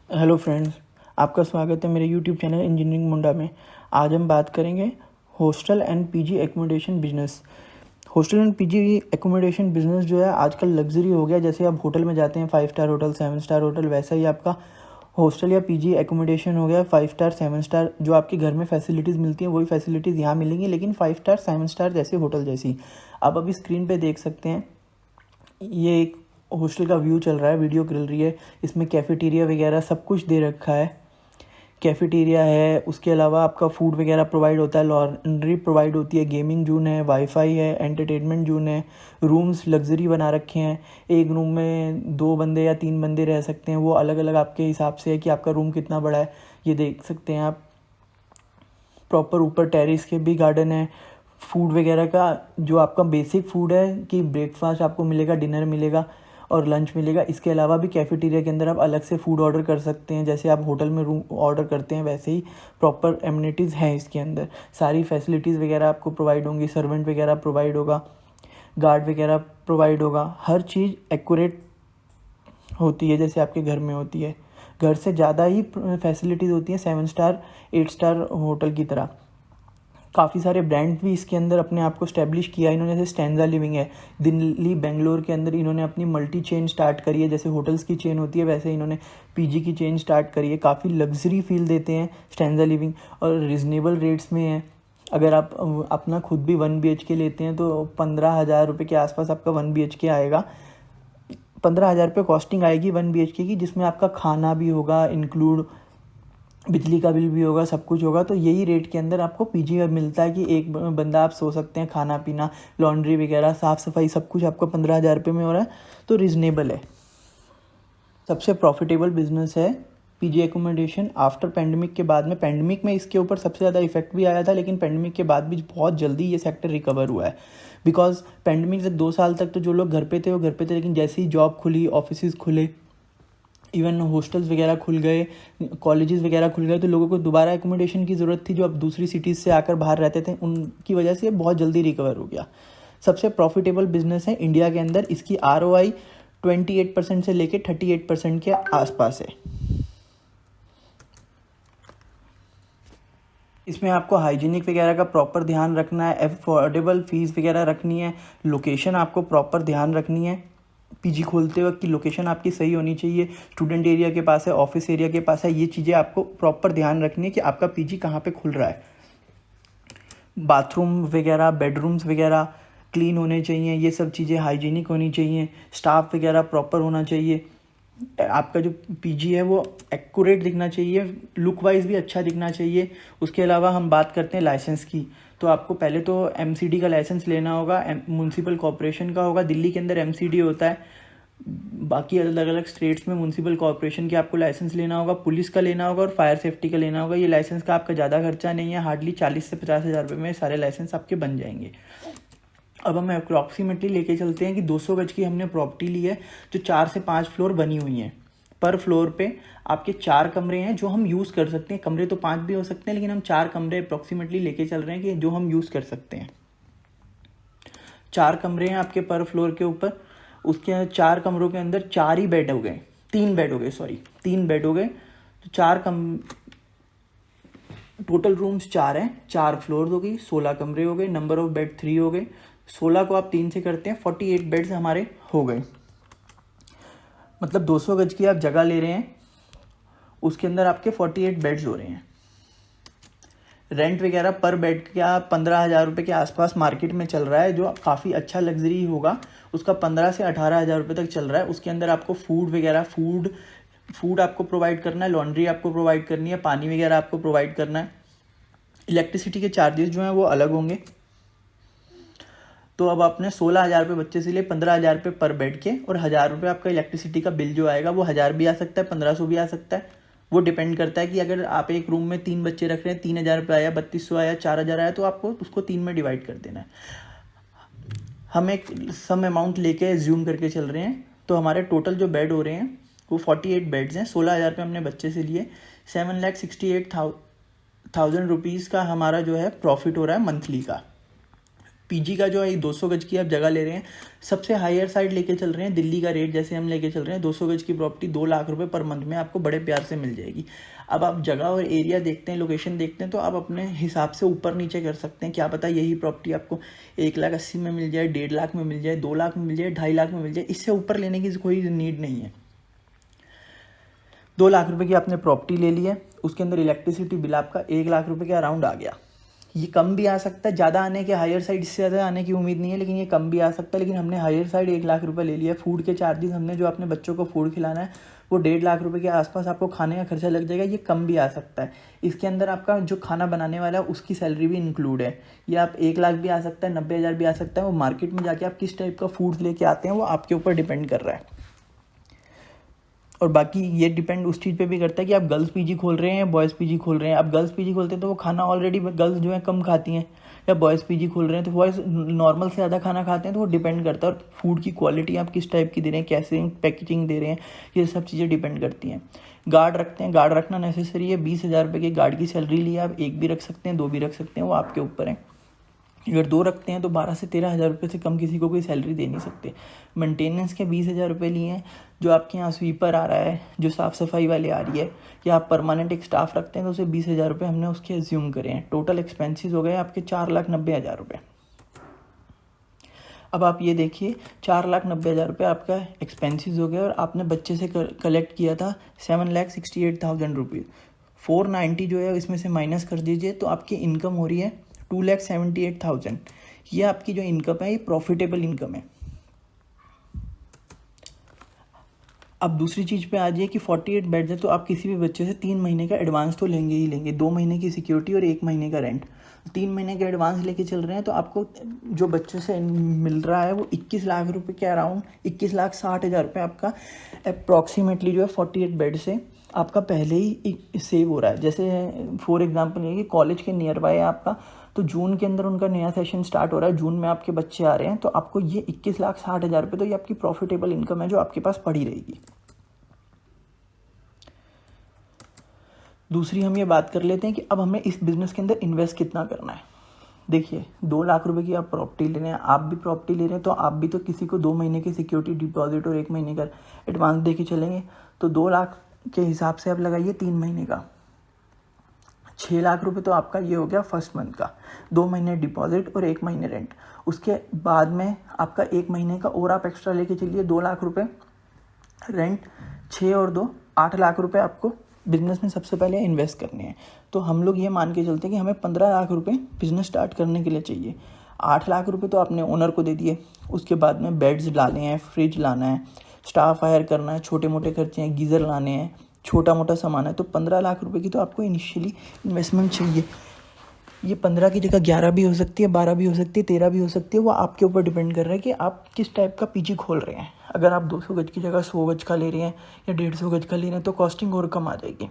Hello friends, आपका स्वागत है मेरे यूट्यूब चैनल इंजीनियरिंग मुंडा में। आज हम बात करेंगे hostel and PG accommodation business. Hostel and PG accommodation business जो है आजकल लग्जरी हो गया। जैसे आप होटल में जाते हैं 5 स्टार होटल, 7 स्टार होटल, वैसा ही आपका हॉस्टल या पीजी एकोमोडेशन हो गया। 5 स्टार 7 स्टार जो आपके घर में फैसिलिटीज़ मिलती हैं वही फैसिलिटीज़ यहाँ मिलेंगी, लेकिन 5 स्टार 7 स्टार जैसे होटल जैसी। आप अभी स्क्रीन पे देख सकते हैं, ये एक हॉस्टल का व्यू चल रहा है, वीडियो चल रही है। इसमें कैफेटेरिया वगैरह सब कुछ दे रखा है। कैफेटेरिया है, उसके अलावा आपका फूड वगैरह प्रोवाइड होता है, लॉन्ड्री प्रोवाइड होती है, गेमिंग जोन है, वाईफाई है, एंटरटेनमेंट जोन है। रूम्स लग्जरी बना रखे हैं। एक रूम में 2 बंदे या 3 बंदे रह सकते हैं, वो अलग अलग आपके हिसाब से है कि आपका रूम कितना बड़ा है, ये देख सकते हैं आप। प्रॉपर ऊपर टेरेस के भी गार्डन है। फूड वगैरह का जो आपका बेसिक फूड है कि ब्रेकफास्ट आपको मिलेगा, डिनर मिलेगा और लंच मिलेगा। इसके अलावा भी कैफेटेरिया के अंदर आप अलग से फूड ऑर्डर कर सकते हैं, जैसे आप होटल में रूम ऑर्डर करते हैं वैसे ही प्रॉपर एमिनिटीज़ हैं इसके अंदर। सारी फैसिलिटीज़ वगैरह आपको प्रोवाइड होंगी, सर्वेंट वगैरह प्रोवाइड होगा, गार्ड वगैरह प्रोवाइड होगा। हर चीज़ एक्यूरेट होती है जैसे आपके घर में होती है। घर से ज़्यादा ही फैसिलिटीज़ होती हैं 7 स्टार 8 स्टार होटल की तरह। काफ़ी सारे ब्रांड भी इसके अंदर अपने आप को स्टैब्लिश किया इन्होंने, जैसे स्टैंजा लिविंग है। दिल्ली बेंगलोर के अंदर इन्होंने अपनी मल्टी चेन स्टार्ट करी है। जैसे होटल्स की चेन होती है वैसे इन्होंने पीजी की चेन स्टार्ट करी है। काफ़ी लग्जरी फील देते हैं स्टैंजा लिविंग और रिजनेबल रेट्स में है। अगर आप अपना खुद भी 1 BHK लेते हैं तो 15,000 रुपये के आसपास आपका 1 BHK आएगा। 15,000 रुपये कॉस्टिंग आएगी 1 BHK की, जिसमें आपका खाना भी होगा इंक्लूड, बिजली का बिल भी होगा, सब कुछ होगा। तो यही रेट के अंदर आपको पीजी में मिलता है कि एक बंदा आप सो सकते हैं, खाना पीना, लॉन्ड्री वगैरह, साफ़ सफाई सब कुछ आपको 15,000 रुपये में हो रहा है, तो रिजनेबल है। सबसे प्रॉफिटेबल बिजनेस है पीजी एकोमोडेशन आफ्टर पेंडेमिक के बाद में। पेंडेमिक में इसके ऊपर सबसे ज़्यादा इफेक्ट भी आया था, लेकिन पेंडेमिक के बाद भी बहुत जल्दी ये सेक्टर रिकवर हुआ है। बिकॉज पेंडेमिक से 2 साल तक तो जो लोग घर पे थे वो घर पे थे, लेकिन जैसे ही जॉब खुली, ऑफिस खुले, इवन हॉस्टल्स वगैरह खुल गए, कॉलेजेस वगैरह खुल गए, तो लोगों को दोबारा एकोमोडेशन की ज़रूरत थी जो अब दूसरी सिटीज़ से आकर बाहर रहते थे, उनकी वजह से बहुत जल्दी रिकवर हो गया। सबसे प्रॉफिटेबल बिजनेस है इंडिया के अंदर। इसकी ROI 28% से लेके 38% के आसपास है। इसमें आपको हाइजीनिक वगैरह का प्रॉपर ध्यान रखना है, अफोर्डेबल फीस वगैरह रखनी है, लोकेशन आपको प्रॉपर ध्यान रखनी है। पीजी खोलते वक्त की लोकेशन आपकी सही होनी चाहिए, स्टूडेंट एरिया के पास है, ऑफिस एरिया के पास है, ये चीज़ें आपको प्रॉपर ध्यान रखनी है कि आपका पीजी कहाँ पे खुल रहा है। बाथरूम वगैरह, बेडरूम्स वगैरह क्लीन होने चाहिए, ये सब चीज़ें हाइजीनिक होनी चाहिए, स्टाफ वगैरह प्रॉपर होना चाहिए। आपका जो पीजी है वो एक्यूरेट दिखना चाहिए, लुक वाइज भी अच्छा दिखना चाहिए। उसके अलावा हम बात करते हैं लाइसेंस की, तो आपको पहले तो MCD का लाइसेंस लेना होगा, म्यूनसिपल कॉरपोरेशन का होगा। दिल्ली के अंदर MCD होता है, बाकी अलग अलग स्टेट्स में म्यूनसिपल कॉरपोरेशन के आपको लाइसेंस लेना होगा, पुलिस का लेना होगा और फायर सेफ्टी का लेना होगा। ये लाइसेंस का आपका ज़्यादा खर्चा नहीं है, हार्डली 40 से 50,000 रुपये में सारे लाइसेंस आपके बन जाएंगे। अब हम अप्रॉक्सीमेटली लेके चलते हैं कि 200 गज की हमने प्रॉपर्टी ली है जो 4 से 5 फ्लोर बनी हुई हैं। पर फ्लोर पे आपके 4 कमरे हैं जो हम यूज़ कर सकते हैं। कमरे तो 5 भी हो सकते हैं, लेकिन हम 4 कमरे अप्रॉक्सीमेटली लेके चल रहे हैं कि जो हम यूज़ कर सकते हैं। 4 कमरे हैं आपके पर फ्लोर के ऊपर। उसके 4 कमरों के अंदर 4 ही बेड हो गए, 3 बेड हो गए, सॉरी 3 बेड हो गए। तो टोटल रूम्स 4 हैं, 4 फ्लोर हो गई, 16 कमरे हो गए, नंबर ऑफ बेड 3 हो गए। 16 को आप 3 से करते हैं, 48 बेड्स हमारे हो गए। मतलब 200 गज की आप जगह ले रहे हैं, उसके अंदर आपके 48 बेड्स हो रहे हैं। रेंट वगैरह पर बेड का 15,000 रुपये के आसपास मार्केट में चल रहा है, जो काफ़ी अच्छा लग्जरी होगा उसका 15 से 18,000 रुपये तक चल रहा है। उसके अंदर आपको फूड वगैरह, फूड आपको प्रोवाइड करना है, लॉन्ड्री आपको प्रोवाइड करनी है, पानी वगैरह आपको प्रोवाइड करना है। इलेक्ट्रिसिटी के चार्जेस जो हैं वो अलग होंगे। तो अब आपने 16,000 रुपये बच्चे से लिए, 15,000 रुपये पर बेड के, और 1,000 रुपये आपका इलेक्ट्रिसिटी का बिल जो आएगा वो 1,000 भी आ सकता है, 1,500 भी आ सकता है। वो डिपेंड करता है कि अगर आप एक रूम में 3 बच्चे रख रहे हैं, 3,000 रुपये आया, 3,200 आया, 4,000 आया, तो आपको उसको 3 में डिवाइड कर देना है। हम एक सम अमाउंट लेके एज्यूम करके चल रहे हैं, तो हमारे टोटल जो बेड हो रहे हैं वो 48 बेड्स हैं। 16,000 रुपये हमने बच्चे से लिए, 7,68,000 रुपीज़ का हमारा जो है प्रॉफिट हो रहा है मंथली का। पीजी का जो है 200 गज की आप जगह ले रहे हैं, सबसे हायर साइड लेके चल रहे हैं, दिल्ली का रेट जैसे हम लेके चल रहे हैं 200 गज की प्रॉपर्टी 2 लाख रुपए पर मंथ में आपको बड़े प्यार से मिल जाएगी। अब आप जगह और एरिया देखते हैं, लोकेशन देखते हैं, तो आप अपने हिसाब से ऊपर नीचे कर सकते हैं। क्या पता यही प्रॉपर्टी आपको 1,80,000 में मिल जाए, 1.5 लाख में मिल जाए, 2 लाख में मिल जाए, 2.5 लाख में मिल जाए, इससे ऊपर लेने की कोई नीड नहीं है। 2 लाख रुपए की आपने प्रॉपर्टी ले ली है, उसके अंदर इलेक्ट्रिसिटी बिल आपका 1 लाख रुपए के अराउंड आ गया। ये कम भी आ सकता है, ज़्यादा आने के हायर साइड इससे ज़्यादा आने की उम्मीद नहीं है, लेकिन ये कम भी आ सकता है। लेकिन हमने हायर साइड 1 लाख रुपए ले लिया। फूड के चार्जेस हमने जो अपने बच्चों को फूड खिलाना है वो 1.5 लाख रुपए के आसपास आपको खाने का खर्चा लग जाएगा। ये कम भी आ सकता है। इसके अंदर आपका जो खाना बनाने वाला है उसकी सैलरी भी इंक्लूड है। ये आप 1 लाख भी आ सकता है, 90,000 भी आ सकता है। वो मार्केट में जाके आप किस टाइप का फूड लेके आते हैं वो आपके ऊपर डिपेंड कर रहा है। और बाकी ये डिपेंड उस चीज़ पे भी करता है कि आप गर्ल्स पीजी खोल रहे हैं या बॉयज़ पीजी खोल रहे हैं। आप गर्ल्स पीजी खोलते हैं तो वो खाना ऑलरेडी गर्ल्स जो है कम खाती हैं, या बॉयज़ पीजी खोल रहे हैं तो बॉयज़ नॉर्मल से ज़्यादा खाना खाते हैं। तो वो डिपेंड करता है। और फूड की क्वालिटी आप किस टाइप की दे रहे हैं, कैसे पैकेजिंग दे रहे हैं, ये सब चीज़ें डिपेंड करती हैं। गार्ड रखते हैं, गार्ड रखना नेसेसरी है। 20,000 रुपये की गार्ड की सैलरी ली है, आप 1 भी रख सकते हैं, 2 भी रख सकते हैं, वो आपके ऊपर है। अगर 2 रखते हैं तो 12 से 13,000 रुपये से कम किसी को कोई सैलरी दे नहीं सकते। मेंटेनेंस के 20,000 रुपये लिए हैं। जो आपके यहाँ स्वीपर आ रहा है, जो साफ़ सफाई वाले आ रही है, या आप परमानेंट एक स्टाफ रखते हैं तो उसे 20,000 रुपये हमने उसके एज्यूम करे हैं। टोटल एक्सपेंसेस हो गए आपके 4,90,000 रुपये। अब आप ये देखिए 4,90,000 रुपये आपका एक्सपेंसेस हो गया, और आपने बच्चे से कलेक्ट किया था 7,68,000 रुपये। 490 जो है इसमें से माइनस कर दीजिए तो आपकी इनकम हो रही है 2,78,000। ये आपकी जो इनकम है ये प्रॉफिटेबल इनकम है। अब दूसरी चीज़ पे आ जाइए कि 48 बेड्स है तो आप किसी भी बच्चे से 3 महीने का एडवांस तो लेंगे ही लेंगे। 2 महीने की सिक्योरिटी और 1 महीने का रेंट। 3 महीने का एडवांस लेके चल रहे हैं तो आपको जो बच्चे से मिल रहा है वो 21 लाख रुपए के अराउंड 21,60,000 रुपये आपका अप्रॉक्सीमेटली जो है 48 बेड से आपका पहले ही सेव हो रहा है। जैसे फॉर एग्जांपल ये कि कॉलेज के नियर बाय है आपका, तो जून के अंदर उनका नया सेशन स्टार्ट हो रहा है, जून में आपके बच्चे आ रहे हैं, तो आपको ये 21,60,000 रुपये तो ये आपकी प्रॉफिटेबल इनकम है जो आपके पास पड़ी रहेगी। दूसरी हम ये बात कर लेते हैं कि अब हमें इस बिज़नेस के अंदर इन्वेस्ट कितना करना है। देखिए 2 लाख रुपए की आप प्रॉपर्टी ले रहे हैं, आप भी प्रॉपर्टी ले रहे हैं, तो आप भी तो किसी को 2 महीने की सिक्योरिटी डिपॉजिट और 1 महीने का एडवांस दे के चलेंगे। तो 2 लाख के हिसाब से आप लगाइए 3 महीने का 6 लाख रुपए तो आपका ये हो गया फर्स्ट मंथ का, 2 महीने डिपॉजिट और 1 महीने रेंट। उसके बाद में आपका 1 महीने का और आप एक्स्ट्रा लेके चलिए 2 लाख रुपए रेंट, 6 और 2 8 लाख रुपए आपको बिजनेस में सबसे पहले इन्वेस्ट करने हैं। तो हम लोग ये मान के चलते हैं कि हमें 15 लाख रुपए बिजनेस स्टार्ट करने के लिए चाहिए। 8 लाख रुपए तो आपने ओनर को दे दिए, उसके बाद में बेड्स डालने हैं, फ्रिज लाना है, स्टाफ हायर करना है, छोटे मोटे खर्चे हैं, गीज़र लाने हैं, छोटा मोटा सामान है, तो 15 लाख रुपए की तो आपको इनिशियली इन्वेस्टमेंट चाहिए। ये 15 की जगह 11 भी हो सकती है, 12 भी हो सकती है, 13 भी हो सकती है। वो आपके ऊपर डिपेंड कर रहा है कि आप किस टाइप का पीजी खोल रहे हैं। अगर आप 200 गज की जगह 100 गज का ले रहे हैं या 150 गज का ले रहे हैं तो कॉस्टिंग और कम आ जाएगी।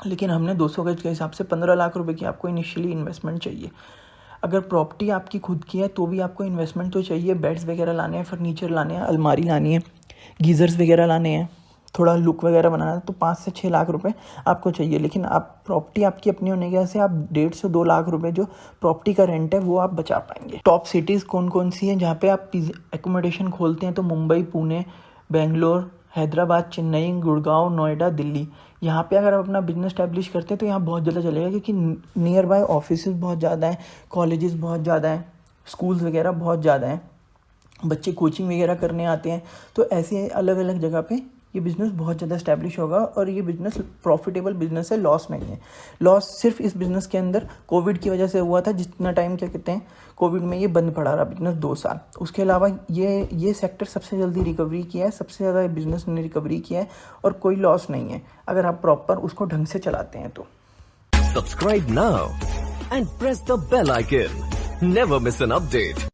लेकिन हमने 200 गज के हिसाब से 15 लाख रुपए की आपको इनिशियली इन्वेस्टमेंट चाहिए। अगर प्रॉपर्टी आपकी खुद की है तो भी आपको इन्वेस्टमेंट तो चाहिए। बेड्स वगैरह लाने हैं, फर्नीचर लाने हैं, अलमारी लानी है, गीज़र्स वगैरह लाने हैं, थोड़ा लुक वगैरह बनाना है, तो 5 से 6 लाख रुपए आपको चाहिए। लेकिन आप प्रॉपर्टी आपकी अपनी होने की वजह से आप 1.5 से 2 लाख रुपए जो प्रॉपर्टी का रेंट है वो आप बचा पाएंगे। टॉप सिटीज़ कौन कौन सी हैं जहाँ पे आप एकोमोडेशन खोलते हैं? तो मुंबई, पुणे, बेंगलोर, हैदराबाद, चेन्नई, गुड़गांव, नोएडा, दिल्ली। यहाँ पे अगर आप अपना बिजनेस स्टैब्लिश करते हैं तो यहाँ बहुत ज़्यादा चलेगा, क्योंकि नियर बाय ऑफिस बहुत ज़्यादा हैं, कॉलेजेस बहुत ज़्यादा हैं, स्कूल्स वगैरह बहुत ज़्यादा हैं, बच्चे कोचिंग वगैरह करने आते हैं। तो ऐसे अलग अलग जगह पे ये बिज़नेस बहुत ज़्यादा स्टैब्लिश होगा और ये बिज़नेस प्रॉफिटेबल बिज़नेस है, लॉस नहीं है। लॉस सिर्फ इस बिज़नेस के अंदर कोविड की वजह से हुआ था, जितना टाइम क्या कहते हैं कोविड में ये बंद पड़ा रहा बिज़नेस 2 साल। उसके अलावा ये सेक्टर सबसे जल्दी रिकवरी किया है, सबसे ज़्यादा बिज़नेस ने रिकवरी किया है और कोई लॉस नहीं है अगर आप प्रॉपर उसको ढंग से चलाते हैं तो। Subscribe now and press the bell icon, never miss an update.